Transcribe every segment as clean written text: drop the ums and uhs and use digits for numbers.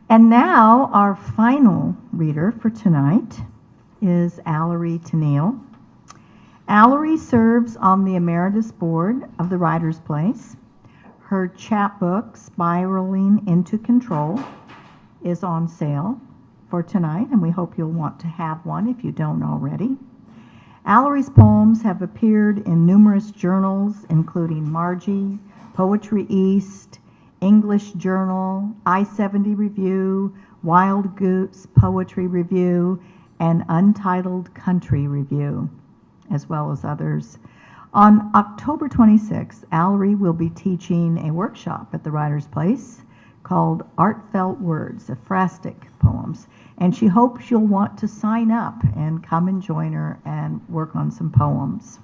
And now our final reader for tonight is Alarie Tennille. Alarie serves on the Emeritus Board of the Writers' Place. Her chapbook, Spiraling into Control, is on sale for tonight, and we hope you'll want to have one if you don't already. Alarie's poems have appeared in numerous journals, including Margie, Poetry East, English Journal, I-70 Review, Wild Goose Poetry Review, and Untitled Country Review, as well as others. On October 26th, Alarie will be teaching a workshop at the Writers' Place called Artfelt Words, Ekphrastic Poems, and she hopes you'll want to sign up and come and join her and work on some poems.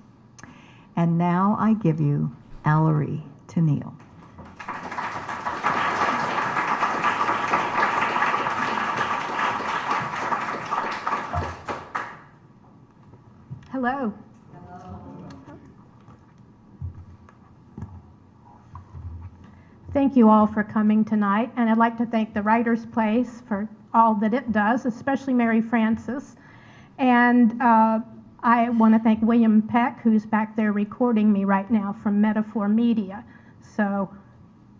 And now I give you Alarie Tennille. Hello. Thank you all for coming tonight, and I'd like to thank the Writers' Place for all that it does, especially Mary Frances. And I want to thank William Peck, who's back there recording me right now from MetaphorMedia. So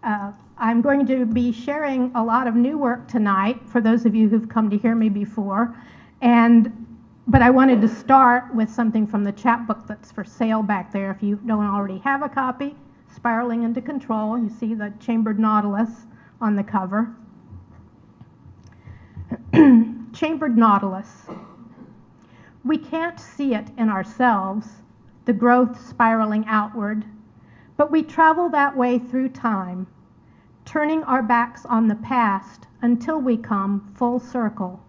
I'm going to be sharing a lot of new work tonight for those of you who've come to hear me before. But I wanted to start with something from the chapbook that's for sale back there. If you don't already have a copy, Spiraling into Control. You see the chambered nautilus on the cover. Chambered nautilus. We can't see it in ourselves, the growth spiraling outward, but we travel that way through time, turning our backs on the past until we come full circle,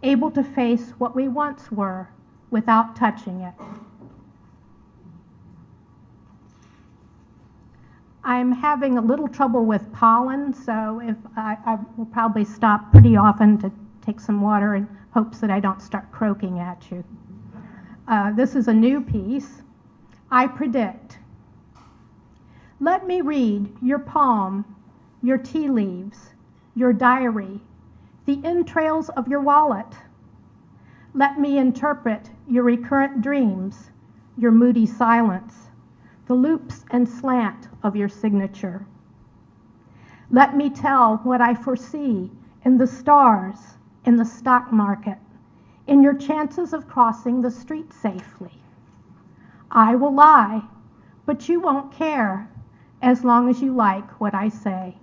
able to face what we once were without touching it. I'm having a little trouble with pollen, so if I will probably stop pretty often to take some water in hopes that I don't start croaking at you. This is a new piece. I predict. Let me read your palm, your tea leaves, your diary, the entrails of your wallet. Let me interpret your recurrent dreams, your moody silence, the loops and slant of your signature. Let me tell what I foresee in the stars, in the stock market, in your chances of crossing the street safely. I will lie, but you won't care as long as you like what I say.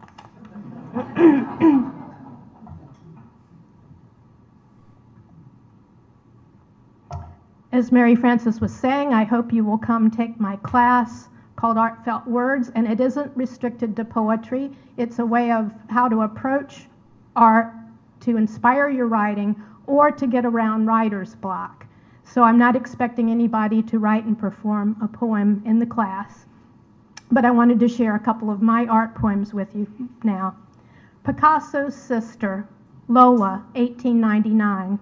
As Mary Frances was saying, I hope you will come take my class called Artfelt Words, and it isn't restricted to poetry. It's a way of how to approach art to inspire your writing or to get around writer's block. So I'm not expecting anybody to write and perform a poem in the class, but I wanted to share a couple of my art poems with you now. Picassos Sister, Lola, 1899.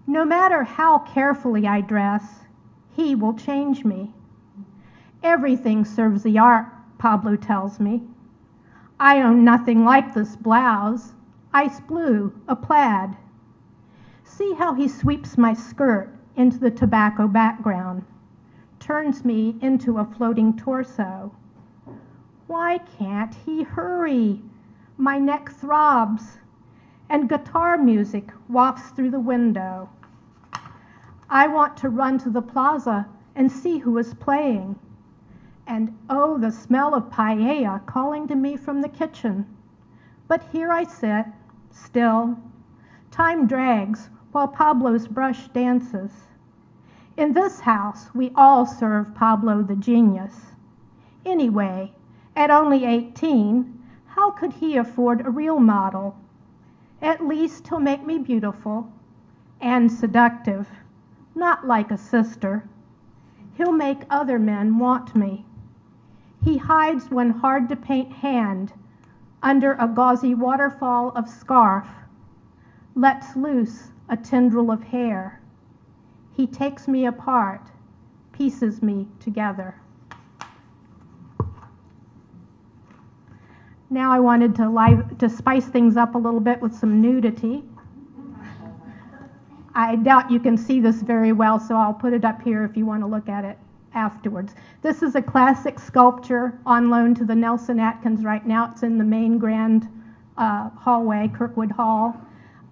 No matter how carefully I dress, he will change me. Everything serves the art, Pablo tells me. I own nothing like this blouse, ice blue, a plaid. See how he sweeps my skirt into the tobacco background, turns me into a floating torso. Why can't he hurry? My neck throbs, and guitar music wafts through the window. I want to run to the plaza and see who is playing. And oh, the smell of paella calling to me from the kitchen. But here I sit, still. Time drags while Pablo's brush dances. In this house, we all serve Pablo the genius. Anyway, at only 18, how could he afford a real model? At least he'll make me beautiful and seductive, not like a sister. He'll make other men want me. He hides one hard-to-paint hand under a gauzy waterfall of scarf, lets loose a tendril of hair. He takes me apart, pieces me together. Now I wanted to spice things up a little bit with some nudity. I doubt you can see this very well, so I'll put it up here if you want to look at it afterwards. This is a classic sculpture on loan to the Nelson Atkins right now. It's in the main grand hallway, Kirkwood Hall.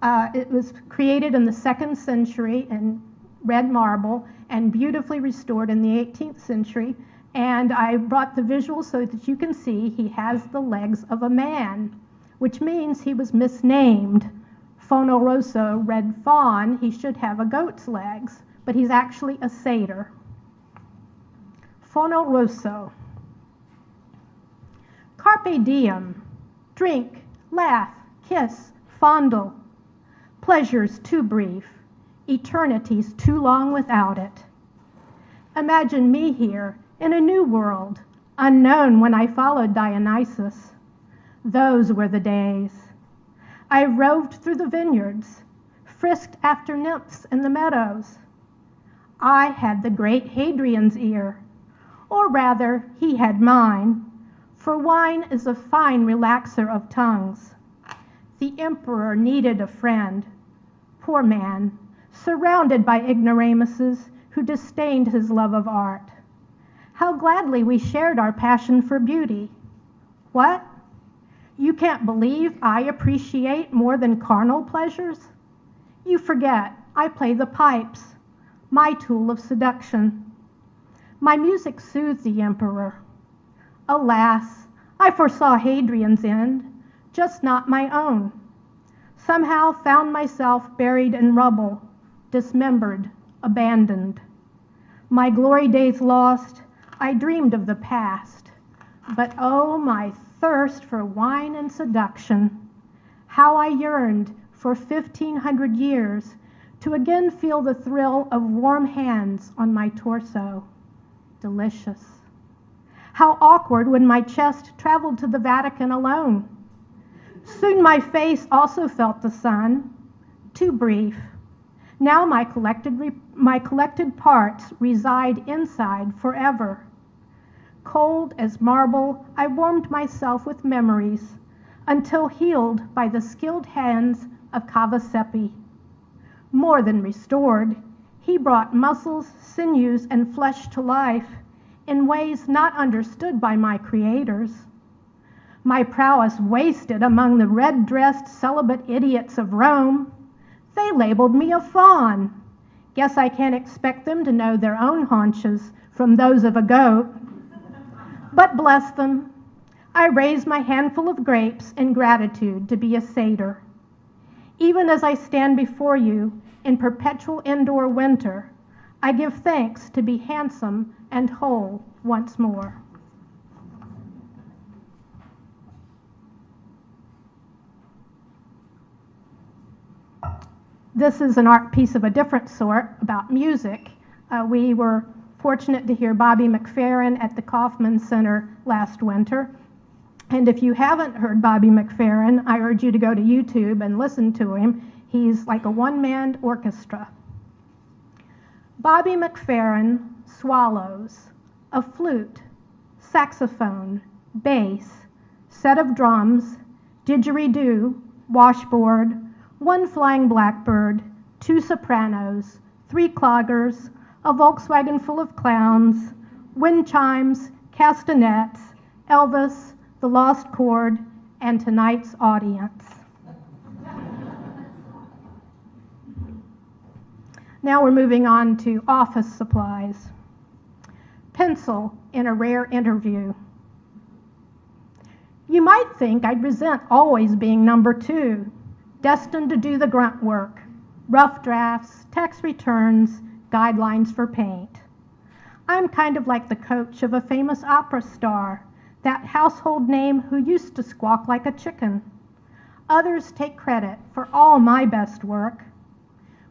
It was created in the 2nd century in red marble and beautifully restored in the 18th century. And I brought the visual so that you can see he has the legs of a man, which means he was misnamed. Fono Rosso, red fawn, he should have a goat's legs, but he's actually a satyr. Fono Rosso. Carpe diem, drink, laugh, kiss, fondle. Pleasure's too brief, eternity's too long without it. Imagine me here in a new world, unknown when I followed Dionysus. Those were the days. I roved through the vineyards, frisked after nymphs in the meadows. I had the great Hadrian's ear, or rather, he had mine, for wine is a fine relaxer of tongues. The emperor needed a friend, poor man, surrounded by ignoramuses who disdained his love of art. How gladly we shared our passion for beauty. What? You can't believe I appreciate more than carnal pleasures? You forget I play the pipes, my tool of seduction. My music soothed the emperor. Alas, I foresaw Hadrian's end, just not my own. Somehow found myself buried in rubble, dismembered, abandoned. My glory days lost, I dreamed of the past, but oh, my thirst for wine and seduction. How I yearned for 1,500 years to again feel the thrill of warm hands on my torso. Delicious. How awkward when my chest traveled to the Vatican alone. Soon my face also felt the sun, too brief. Now my collected parts reside inside forever. Cold as marble, I warmed myself with memories until healed by the skilled hands of Cavasepi. More than restored, he brought muscles, sinews, and flesh to life in ways not understood by my creators. My prowess wasted among the red-dressed celibate idiots of Rome. They labeled me a fawn. Guess I can't expect them to know their own haunches from those of a goat. But bless them, I raise my handful of grapes in gratitude to be a satyr. Even as I stand before you in perpetual indoor winter, I give thanks to be handsome and whole once more. This is an art piece of a different sort about music. We were fortunate to hear Bobby McFerrin at the Kaufman Center last winter. And if you haven't heard Bobby McFerrin, I urge you to go to YouTube and listen to him. He's like a one-man orchestra. Bobby McFerrin swallows a flute, saxophone, bass, set of drums, didgeridoo, washboard, one flying blackbird, two sopranos, three cloggers, a Volkswagen full of clowns, wind chimes, castanets, Elvis, the lost chord, and tonight's audience. Now we're moving on to office supplies. Pencil in a rare interview. You might think I'd resent always being number 2, destined to do the grunt work, rough drafts, tax returns, guidelines for paint. I'm kind of like the coach of a famous opera star, that household name who used to squawk like a chicken. Others take credit for all my best work.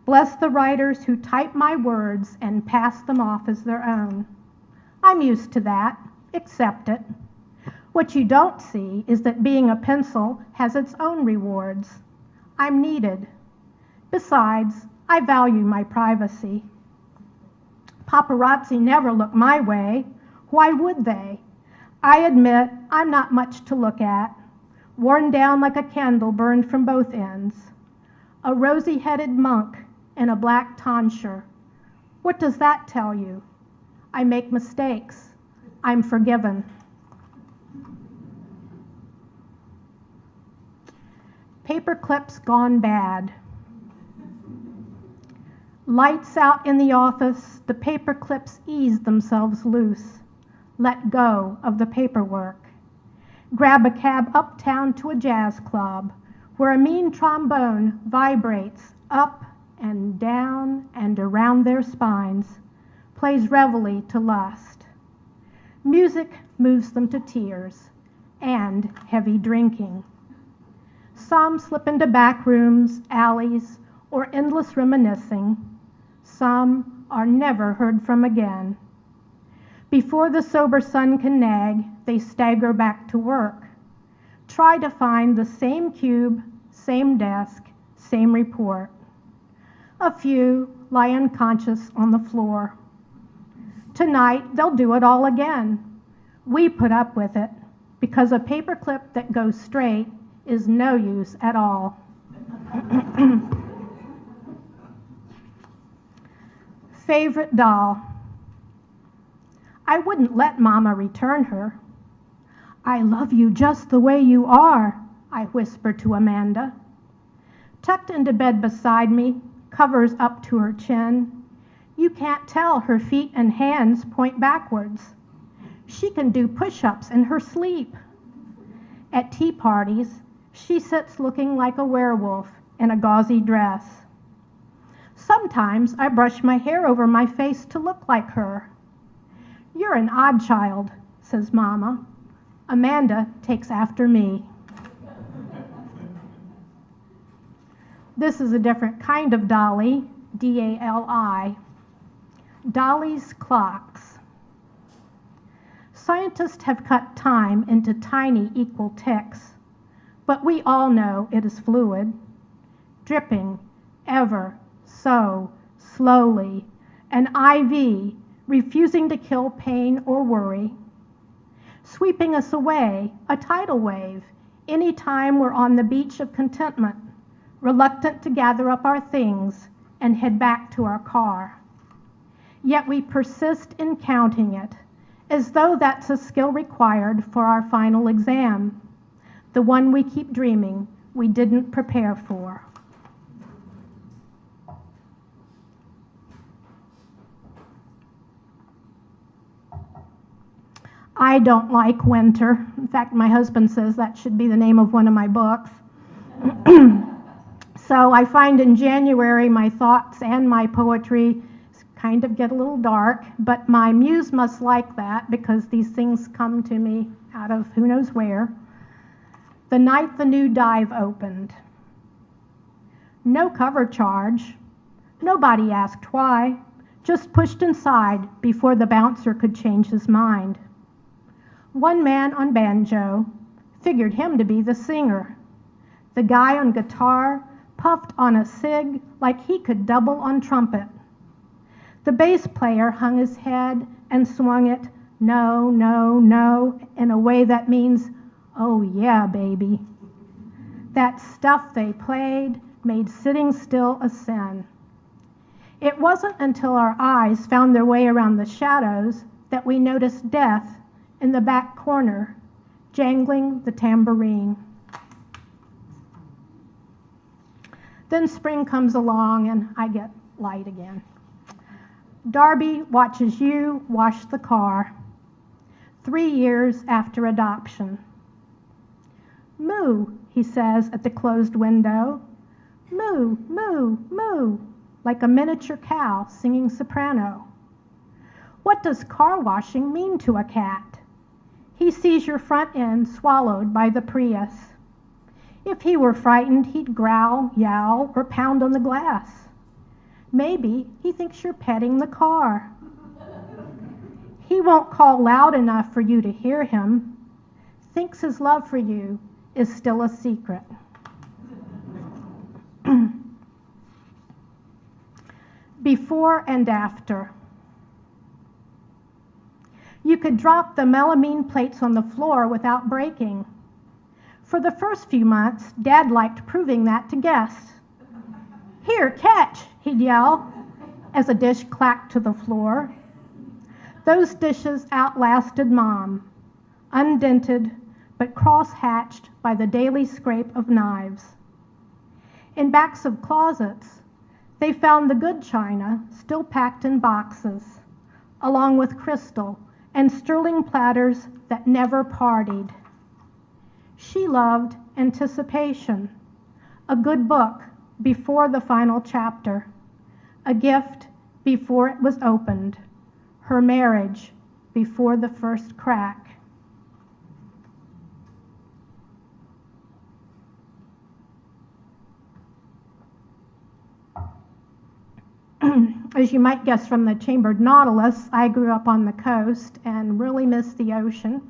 Bless the writers who type my words and pass them off as their own. I'm used to that. Accept it. What you don't see is that being a pencil has its own rewards. I'm needed. Besides, I value my privacy. Paparazzi never look my way. Why would they? I admit I'm not much to look at. worn down like a candle burned from both ends. A rosy-headed monk in a black tonsure. What does that tell you? I make mistakes. I'm forgiven. Paper clips gone bad. Lights out in the office, the paper clips ease themselves loose. Let go of the paperwork. Grab a cab uptown to a jazz club where a mean trombone vibrates up and down and around their spines, plays reveille to lust. Music moves them to tears and heavy drinking. Some slip into back rooms, alleys, or endless reminiscing. Some are never heard from again. Before the sober sun can nag, they stagger back to work. Try to find the same cube, same desk, same report. A few lie unconscious on the floor. Tonight, they'll do it all again. We put up with it because a paperclip that goes straight is no use at all. Favorite doll. I wouldn't let Mama return her. I love you just the way you are, I whisper to Amanda. Tucked into bed beside me, covers up to her chin. You can't tell her feet and hands point backwards. She can do push-ups in her sleep. At tea parties, she sits looking like a werewolf in a gauzy dress. Sometimes I brush my hair over my face to look like her. You're an odd child, says Mama. Amanda takes after me. This is a different kind of dolly, D-A-L-I. Dolly's clocks. Scientists have cut time into tiny equal ticks, but we all know it is fluid, dripping ever so slowly, an IV refusing to kill pain or worry, sweeping us away, a tidal wave, any time we're on the beach of contentment, reluctant to gather up our things and head back to our car. Yet we persist in counting it, as though that's a skill required for our final exam, the one we keep dreaming we didn't prepare for. I don't like winter. In fact, my husband says that should be the name of one of my books. So I find in January my thoughts and my poetry kind of get a little dark, but my muse must like that because these things come to me out of who knows where. The night the new dive opened. No cover charge. Nobody asked why. Just pushed inside before the bouncer could change his mind. One man on banjo, figured him to be the singer. The guy on guitar puffed on a cig like he could double on trumpet. The bass player hung his head and swung it, no, no, no, in a way that means, oh yeah, baby. That stuff they played made sitting still a sin. It wasn't until our eyes found their way around the shadows that we noticed Death in the back corner, jangling the tambourine. Then spring comes along and I get light again. Darby watches you wash the car, 3 years after adoption. Moo, he says at the closed window. Moo, moo, moo, like a miniature cow singing soprano. What does car washing mean to a cat? He sees your front end swallowed by the Prius. If he were frightened, he'd growl, yowl, or pound on the glass. Maybe he thinks you're petting the car. He won't call loud enough for you to hear him. Thinks his love for you is still a secret. Before and after. You could drop the melamine plates on the floor without breaking. For the first few months, Dad liked proving that to guests. "Here, catch," he'd yell as a dish clacked to the floor. Those dishes outlasted Mom, undented but cross-hatched by the daily scrape of knives. In backs of closets, they found the good china still packed in boxes, along with crystal and sterling platters that never partied. She loved anticipation, a good book before the final chapter, a gift before it was opened, her marriage before the first crack. As you might guess from the chambered nautilus, I grew up on the coast and really miss the ocean.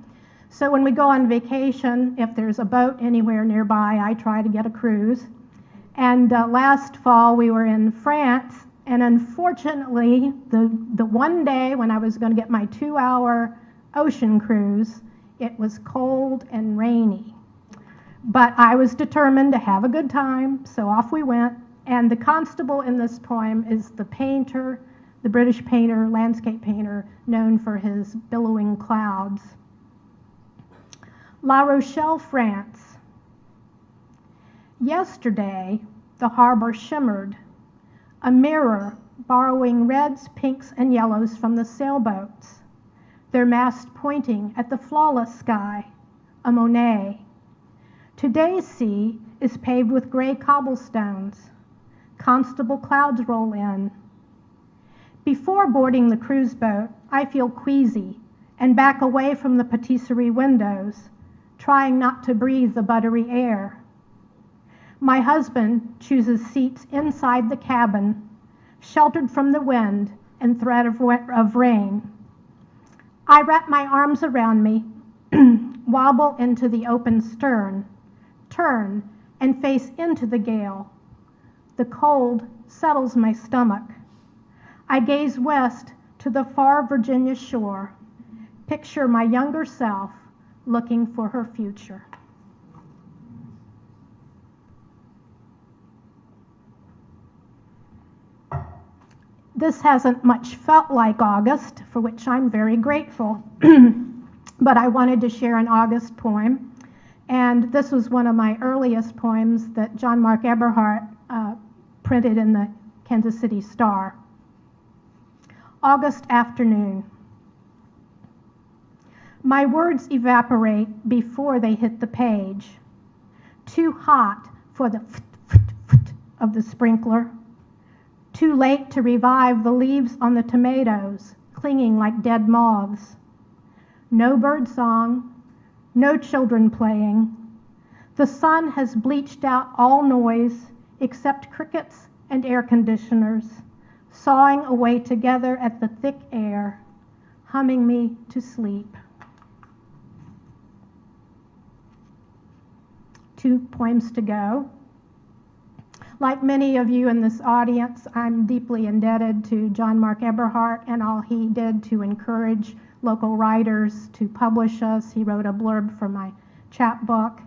So when we go on vacation, if there's a boat anywhere nearby, I try to get a cruise. And last fall we were in France, and unfortunately, the one day when I was going to get my 2-hour ocean cruise, it was cold and rainy. But I was determined to have a good time, so off we went. And the constable in this poem is the painter, the British painter, landscape painter, known for his billowing clouds. La Rochelle, France. Yesterday, the harbor shimmered, a mirror borrowing reds, pinks, and yellows from the sailboats, their masts pointing at the flawless sky, a Monet. Today's sea is paved with gray cobblestones. Constable clouds roll in. Before boarding the cruise boat, I feel queasy and back away from the patisserie windows, trying not to breathe the buttery air. My husband chooses seats inside the cabin, sheltered from the wind and threat of rain. I wrap my arms around me, wobble into the open stern, turn and face into the gale. The cold settles my stomach. I gaze west to the far Virginia shore, picture my younger self looking for her future. This hasn't much felt like August, for which I'm very grateful, but I wanted to share an August poem, and this was one of my earliest poems that John Mark Eberhardt printed in the Kansas City Star. August afternoon. My words evaporate before they hit the page. Too hot for the f of the sprinkler. Too late to revive the leaves on the tomatoes, clinging like dead moths. No bird song, no children playing. The sun has bleached out all noise except crickets and air conditioners, sawing away together at the thick air, humming me to sleep. 2 poems to go. Like many of you in this audience, I'm deeply indebted to John Mark Eberhardt and all he did to encourage local writers to publish us. He wrote a blurb for my chapbook,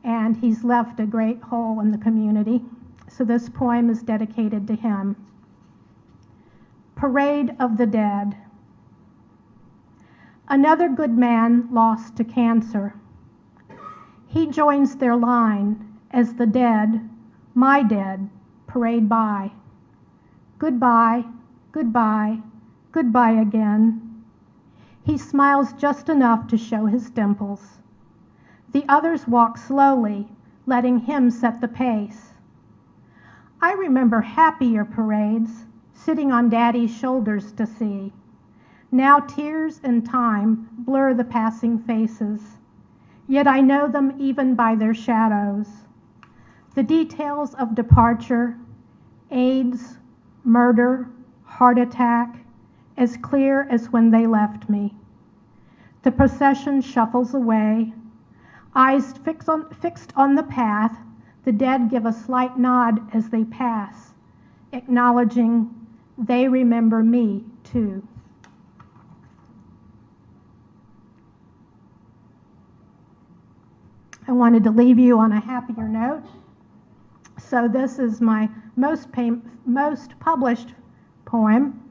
and he's left a great hole in the community. So this poem is dedicated to him. Parade of the Dead. Another good man lost to cancer. He joins their line as the dead, my dead, parade by. Goodbye, goodbye, goodbye again. He smiles just enough to show his dimples. The others walk slowly, letting him set the pace. I remember happier parades, sitting on Daddy's shoulders to see. Now tears and time blur the passing faces, yet I know them even by their shadows. The details of departure, AIDS, murder, heart attack, as clear as when they left me. The procession shuffles away, eyes fixed on the path. The dead give a slight nod as they pass, acknowledging they remember me too. I wanted to leave you on a happier note. So this is my most published poem,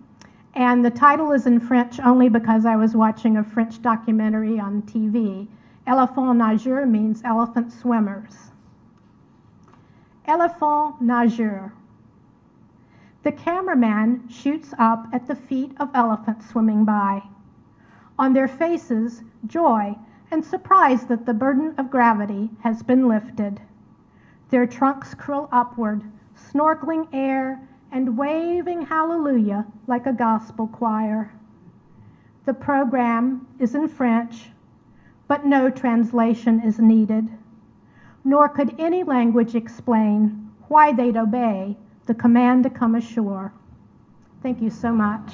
and the title is in French only because I was watching a French documentary on TV. Éléphants nageurs means elephant swimmers. Éléphants nageurs. The cameraman shoots up at the feet of elephants swimming by. On their faces, joy and surprise that the burden of gravity has been lifted. Their trunks curl upward, snorkeling air and waving hallelujah like a gospel choir. The program is in French, but no translation is needed, nor could any language explain why they'd obey the command to come ashore. Thank you so much.